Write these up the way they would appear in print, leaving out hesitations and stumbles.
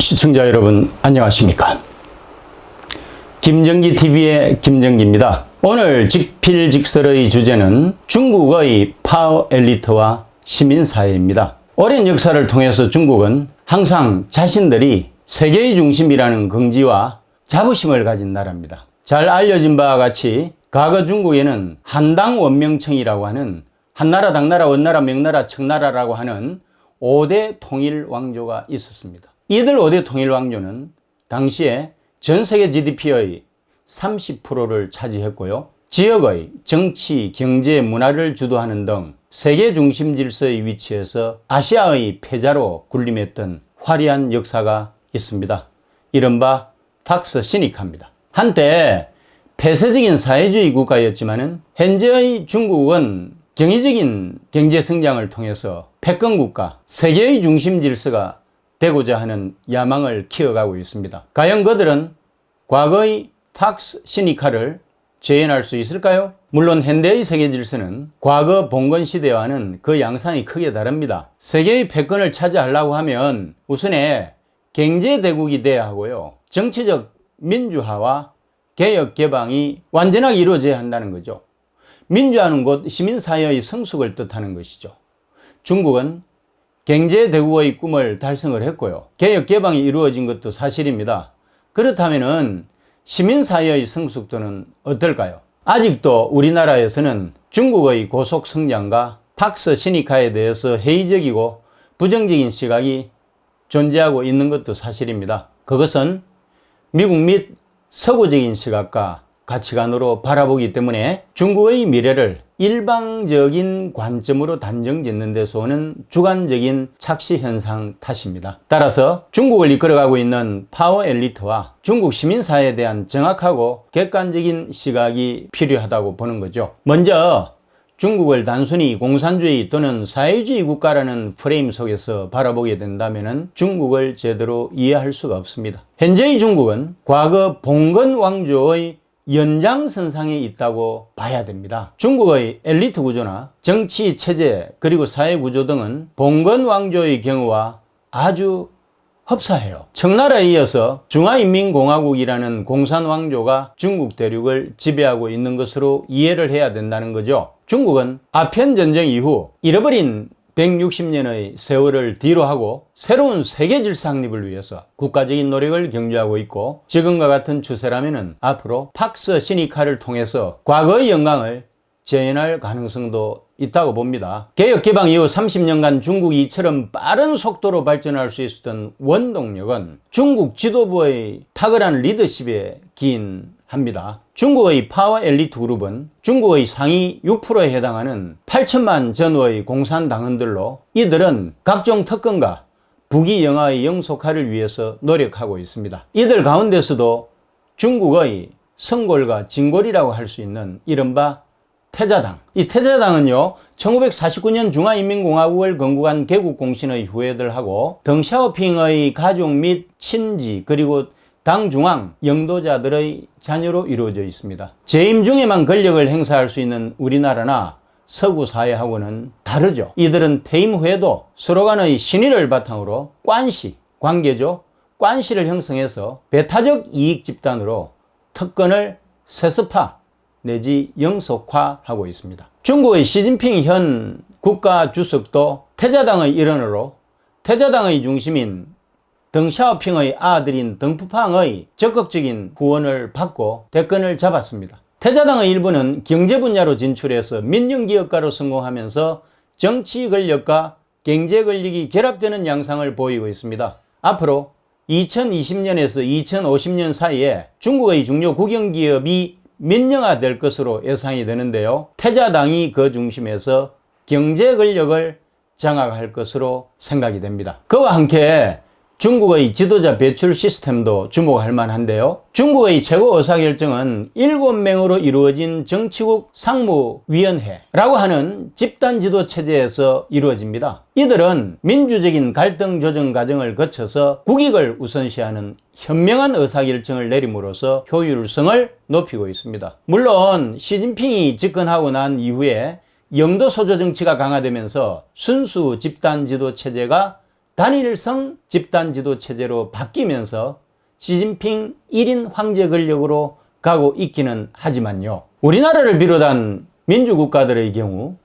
시청자 여러분 안녕하십니까? 김정기TV의 김정기입니다. 오늘 직필직설의 주제는 중국의 파워 엘리트와 시민사회입니다. 오랜 역사를 통해서 중국은 항상 자신들이 세계의 중심이라는 긍지와 자부심을 가진 나라입니다. 잘 알려진 바와 같이 과거 중국에는 한당 원명청이라고 하는 한나라, 당나라, 원나라, 명나라, 청나라라고 하는 5대 통일 왕조가 있었습니다. 이들 5대 통일 왕조는 당시에 전 세계 GDP의 30%를 차지했고요. 지역의 정치, 경제, 문화를 주도하는 등 세계 중심 질서의 위치에서 아시아의 패자로 군림했던 화려한 역사가 있습니다. 이른바 팍스 시니카입니다. 한때 폐쇄적인 사회주의 국가였지만은 현재의 중국은 경이적인 경제 성장을 통해서 패권국가, 세계의 중심 질서가 되고자 하는 야망을 키워가고 있습니다. 과연 그들은 과거의 팍스 시니카를 재현할 수 있을까요? 물론 현대의 세계 질서는 과거 봉건 시대와는 그 양상이 크게 다릅니다. 세계의 패권을 차지하려고 하면 우선에 경제대국이 돼야 하고요. 정치적 민주화와 개혁 개방이 완전하게 이루어져야 한다는 거죠. 민주화는 곧 시민사회의 성숙을 뜻하는 것이죠. 중국은 경제대국의 꿈을 달성을 했고요. 개혁 개방이 이루어진 것도 사실입니다. 그렇다면 시민사회의 성숙도는 어떨까요? 아직도 우리나라에서는 중국의 고속 성장과 팍스 시니카에 대해서 회의적이고 부정적인 시각이 존재하고 있는 것도 사실입니다. 그것은 미국 및 서구적인 시각과 가치관으로 바라보기 때문에 중국의 미래를 일방적인 관점으로 단정 짓는 데서 오는 주관적인 착시 현상 탓입니다. 따라서 중국을 이끌어가고 있는 파워 엘리트와 중국 시민사회에 대한 정확하고 객관적인 시각이 필요하다고 보는 거죠. 먼저 중국을 단순히 공산주의 또는 사회주의 국가라는 프레임 속에서 바라보게 된다면 중국을 제대로 이해할 수가 없습니다. 현재의 중국은 과거 봉건 왕조의 연장선상에 있다고 봐야 됩니다. 중국의 엘리트 구조나 정치 체제 그리고 사회 구조 등은 봉건 왕조의 경우와 아주 흡사해요. 청나라에 이어서 중화인민공화국이라는 공산 왕조가 중국 대륙을 지배하고 있는 것으로 이해를 해야 된다는 거죠. 중국은 아편전쟁 이후 잃어버린 160년의 세월을 뒤로 하고 새로운 세계 질서 확립을 위해서 국가적인 노력을 경주하고 있고 지금과 같은 추세라면 앞으로 팍스 시니카를 통해서 과거의 영광을 재현할 가능성도 있다고 봅니다. 개혁 개방 이후 30년간 중국이 이처럼 빠른 속도로 발전할 수 있었던 원동력은 중국 지도부의 탁월한 리더십에 기인합니다. 중국의 파워 엘리트 그룹은 중국의 상위 6%에 해당하는 8천만 전후의 공산당원들로 이들은 각종 특권과 부귀 영화의 영속화를 위해서 노력하고 있습니다. 이들 가운데서도 중국의 성골과 진골이라고 할 수 있는 이른바 태자당. 이 태자당은요, 1949년 중화인민공화국을 건국한 개국공신의 후예들하고 덩샤오핑의 가족 및 친지 그리고 당 중앙 영도자들의 자녀로 이루어져 있습니다. 재임 중에만 권력을 행사할 수 있는 우리나라나 서구 사회하고는 다르죠. 이들은 퇴임 후에도 서로 간의 신의를 바탕으로 관시, 관계죠. 관시를 형성해서 배타적 이익 집단으로 특권을 세습화 내지 영속화하고 있습니다. 중국의 시진핑 현 국가주석도 태자당의 일원으로 태자당의 중심인 덩샤오핑의 아들인 덩푸팡의 적극적인 후원을 받고 대권을 잡았습니다. 태자당의 일부는 경제 분야로 진출해서 민영기업가로 성공하면서 정치 권력과 경제 권력이 결합되는 양상을 보이고 있습니다. 앞으로 2020년에서 2050년 사이에 중국의 중요 국영기업이 민영화될 것으로 예상이 되는데요. 태자당이 그 중심에서 경제 권력을 장악할 것으로 생각이 됩니다. 그와 함께 중국의 지도자 배출 시스템도 주목할 만한데요. 중국의 최고 의사결정은 7명으로 이루어진 정치국 상무위원회라고 하는 집단 지도 체제에서 이루어집니다. 이들은 민주적인 갈등 조정 과정을 거쳐서 국익을 우선시하는 현명한 의사결정을 내림으로써 효율성을 높이고 있습니다. 물론 시진핑이 집권하고 난 이후에 영도 소조 정치가 강화되면서 순수 집단 지도 체제가 단일성 집단 지도 체제로 바뀌면서 시진핑 1인 황제 권력으로 가고 있기는 하지만요. 우리나라를 비롯한 민주국가들의 경우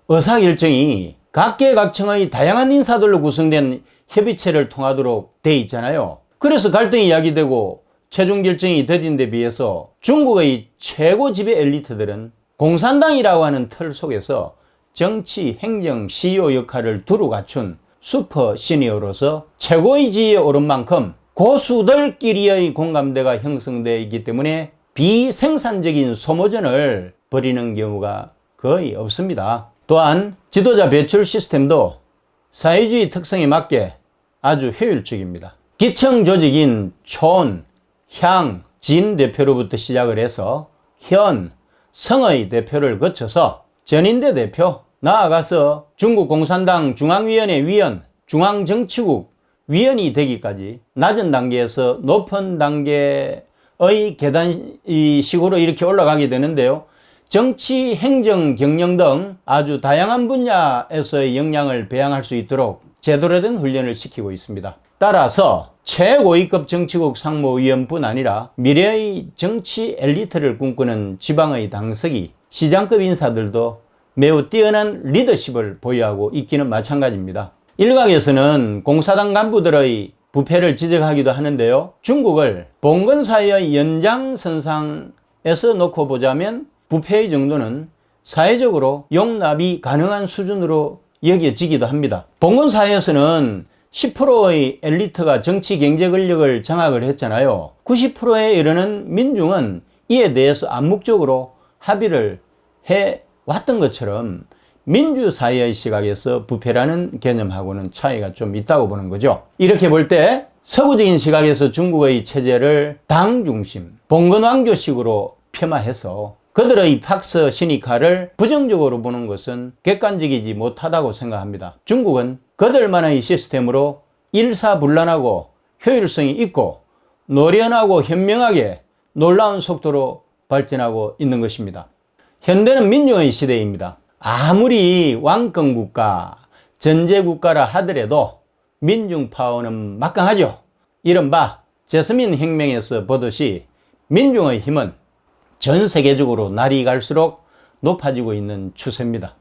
의사결정이 각계각층의 다양한 인사들로 구성된 협의체를 통하도록 돼 있잖아요. 그래서 갈등이 야기되고 최종 결정이 더딘 데 비해서 중국의 최고 지배 엘리트들은 공산당이라고 하는 틀 속에서 정치, 행정, CEO 역할을 두루 갖춘 슈퍼 시니어로서 최고의 지위에 오른 만큼 고수들끼리의 공감대가 형성되어 있기 때문에 비생산적인 소모전을 벌이는 경우가 거의 없습니다. 또한 지도자 배출 시스템도 사회주의 특성에 맞게 아주 효율적입니다. 기청 조직인 촌, 향, 진 대표로부터 시작을 해서 현, 성의 대표를 거쳐서 전인대 대표, 나아가서 중국 공산당 중앙위원회 위원, 중앙정치국 위원이 되기까지 낮은 단계에서 높은 단계의 계단식으로 이렇게 올라가게 되는데요. 정치, 행정, 경영 등 아주 다양한 분야에서의 역량을 배양할 수 있도록 제대로 된 훈련을 시키고 있습니다. 따라서 최고위급 정치국 상무위원뿐 아니라 미래의 정치 엘리트를 꿈꾸는 지방의 당서기, 시장급 인사들도 매우 뛰어난 리더십을 보유하고 있기는 마찬가지입니다. 일각에서는 공사당 간부들의 부패를 지적하기도 하는데요. 중국을 봉건사회의 연장선상에서 놓고 보자면 부패의 정도는 사회적으로 용납이 가능한 수준으로 여겨지기도 합니다. 봉건사회에서는 10%의 엘리트가 정치 경제 권력을 장악을 했잖아요. 90%에 이르는 민중은 이에 대해서 암묵적으로 합의를 해왔던 것처럼 민주사회의 시각에서 부패라는 개념하고는 차이가 좀 있다고 보는 거죠. 이렇게 볼 때 서구적인 시각에서 중국의 체제를 당 중심, 봉건왕조식으로 폄하해서 그들의 팍스 시니카를 부정적으로 보는 것은 객관적이지 못하다고 생각합니다. 중국은 그들만의 시스템으로 일사불란하고 효율성이 있고 노련하고 현명하게 놀라운 속도로 발전하고 있는 것입니다. 현대는 민중의 시대입니다. 아무리 왕권국가, 전제국가라 하더라도 민중 파워는 막강하죠. 이른바 제스민 혁명에서 보듯이 민중의 힘은 전 세계적으로 날이 갈수록 높아지고 있는 추세입니다.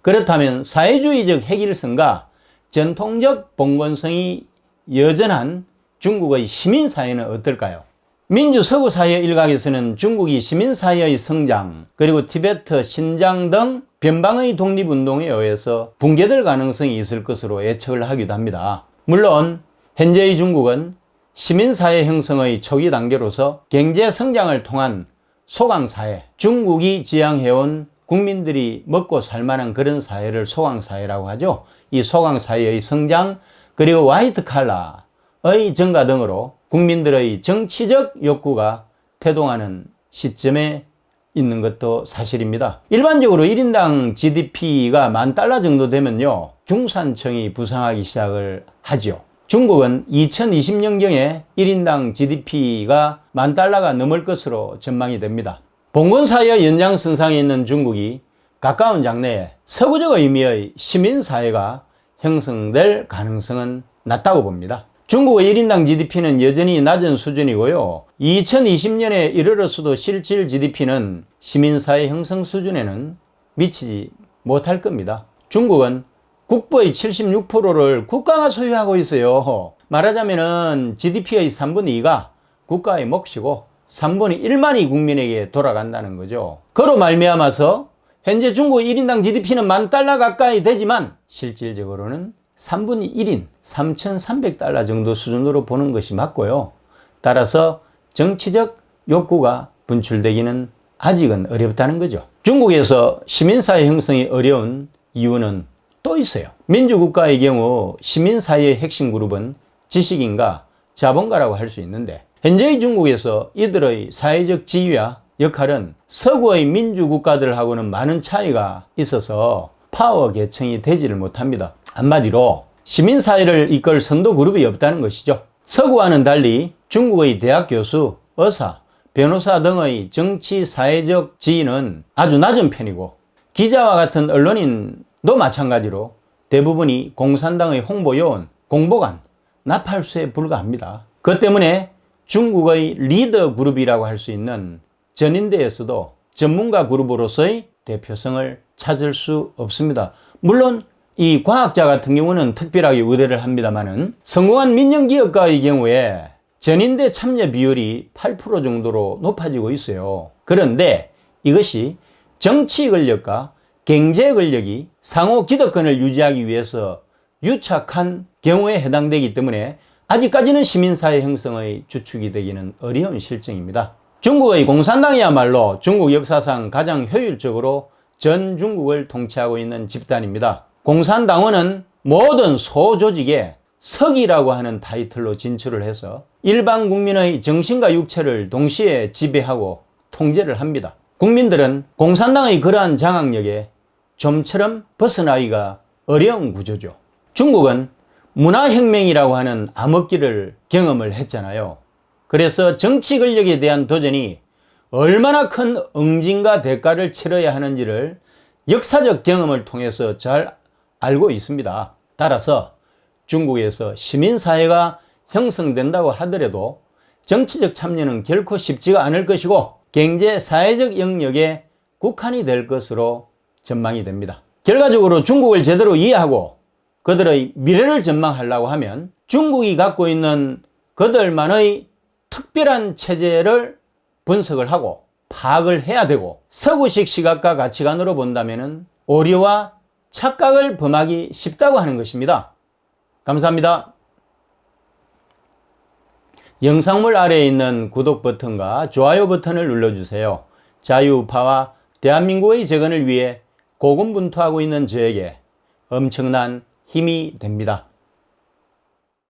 그렇다면 사회주의적 획일성과 전통적 봉건성이 여전한 중국의 시민사회는 어떨까요? 민주 서구 사회 일각에서는 중국이 시민사회의 성장, 그리고 티베트, 신장 등 변방의 독립운동에 의해서 붕괴될 가능성이 있을 것으로 예측을 하기도 합니다. 물론 현재의 중국은 시민사회 형성의 초기 단계로서 경제 성장을 통한 소강사회, 중국이 지향해온 국민들이 먹고 살만한 그런 사회를 소강사회라고 하죠. 이 소강사회의 성장, 그리고 화이트 칼라의 증가 등으로 국민들의 정치적 욕구가 태동하는 시점에 있는 것도 사실입니다. 일반적으로 1인당 GDP가 $10,000 정도 되면요, 중산층이 부상하기 시작을 하죠. 중국은 2020년경에 1인당 GDP가 $10,000가 넘을 것으로 전망이 됩니다. 봉건사회의 연장선상에 있는 중국이 가까운 장래에 서구적 의미의 시민사회가 형성될 가능성은 낮다고 봅니다. 중국의 1인당 GDP는 여전히 낮은 수준이고요. 2020년에 이르러서도 실질 GDP는 시민사회 형성 수준에는 미치지 못할 겁니다. 중국은 국부의 76%를 국가가 소유하고 있어요. 말하자면 GDP의 3분의 2가 국가의 몫이고 3분의 1만이 국민에게 돌아간다는 거죠. 그로 말미암아서 현재 중국 1인당 GDP는 $10,000 가까이 되지만 실질적으로는 3분의 1인 $3,300 정도 수준으로 보는 것이 맞고요. 따라서 정치적 욕구가 분출되기는 아직은 어렵다는 거죠. 중국에서 시민사회 형성이 어려운 이유는 또 있어요. 민주국가의 경우 시민사회의 핵심 그룹은 지식인과 자본가라고 할 수 있는데, 현재의 중국에서 이들의 사회적 지위와 역할은 서구의 민주국가들하고는 많은 차이가 있어서 파워 계층이 되지를 못합니다. 한마디로 시민사회를 이끌 선도 그룹이 없다는 것이죠. 서구와는 달리 중국의 대학 교수, 의사, 변호사 등의 정치 사회적 지위는 아주 낮은 편이고, 기자와 같은 언론인도 마찬가지로 대부분이 공산당의 홍보요원, 공보관, 나팔수에 불과합니다. 그 때문에 중국의 리더 그룹이라고 할 수 있는 전인대에서도 전문가 그룹으로서의 대표성을 찾을 수 없습니다. 물론 이 과학자 같은 경우는 특별하게 우대를 합니다만은 성공한 민영기업가의 경우에 전인대 참여 비율이 8% 정도로 높아지고 있어요. 그런데 이것이 정치 권력과 경제 권력이 상호 기득권을 유지하기 위해서 유착한 경우에 해당되기 때문에 아직까지는 시민사회 형성의 주축이 되기는 어려운 실정입니다. 중국의 공산당이야말로 중국 역사상 가장 효율적으로 전 중국을 통치하고 있는 집단입니다. 공산당원은 모든 소조직에 석이라고 하는 타이틀로 진출을 해서 일반 국민의 정신과 육체를 동시에 지배하고 통제를 합니다. 국민들은 공산당의 그러한 장악력에 좀처럼 벗어나기가 어려운 구조죠. 중국은 문화혁명이라고 하는 암흑기를 경험을 했잖아요. 그래서 정치 권력에 대한 도전이 얼마나 큰 응징과 대가를 치러야 하는지를 역사적 경험을 통해서 잘 알고 있습니다. 따라서 중국에서 시민사회가 형성된다고 하더라도 정치적 참여는 결코 쉽지가 않을 것이고 경제, 사회적 영역에 국한이 될 것으로 전망이 됩니다. 결과적으로 중국을 제대로 이해하고 그들의 미래를 전망하려고 하면 중국이 갖고 있는 그들만의 특별한 체제를 분석을 하고 파악을 해야 되고 서구식 시각과 가치관으로 본다면 오류와 착각을 범하기 쉽다고 하는 것입니다. 감사합니다. 영상물 아래에 있는 구독 버튼과 좋아요 버튼을 눌러주세요. 자유우파와 대한민국의 재건을 위해 고군분투하고 있는 저에게 엄청난 힘이 됩니다.